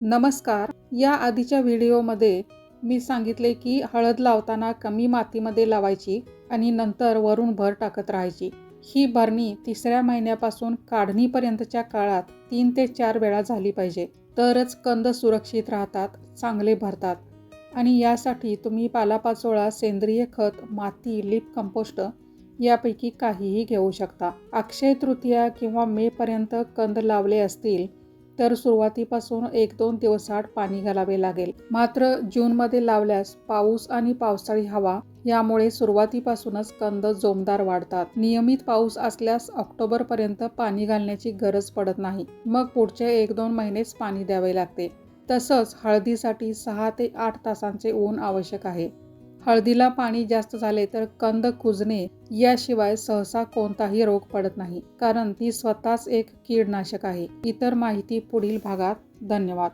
नमस्कार. या आधीच्या व्हिडिओमध्ये मी सांगितले की हळद लावताना कमी मातीमध्ये लावायची आणि नंतर वरून भर टाकत राहायची. ही भरणी 3ऱ्या महिन्यापासून काढणीपर्यंतच्या काळात 3 ते 4 वेळा झाली पाहिजे. तरच कंद सुरक्षित राहतात, चांगले भरतात. आणि यासाठी तुम्ही पालापाचोळा, सेंद्रिय खत, माती, लीप कंपोस्ट यापैकी काहीही घेऊ शकता. अक्षय तृतीया किंवा मेपर्यंत कंद लावले असतील तर सुरुवातीपासून 1-2 दिवसाआड पाणी घालावे लागेल. मात्र जूनमध्ये लावल्यास पाऊस आणि पावसाळी हवा यामुळे सुरुवातीपासूनच कंद जोमदार वाढतात. नियमित पाऊस असल्यास ऑक्टोबरपर्यंत पाणी घालण्याची गरज पडत नाही. मग पुढचे 1-2 महिनेच पाणी द्यावे लागते. तसंच हळदीसाठी 6 ते 8 तासांचे ऊन आवश्यक आहे. हळदीला पाणी जास्त झाले तर कंद कुजणे याशिवाय सहसा कोणताही रोग पडत नाही, कारण ती स्वतःच एक कीडनाशक आहे. इतर माहिती पुढील भागात. धन्यवाद.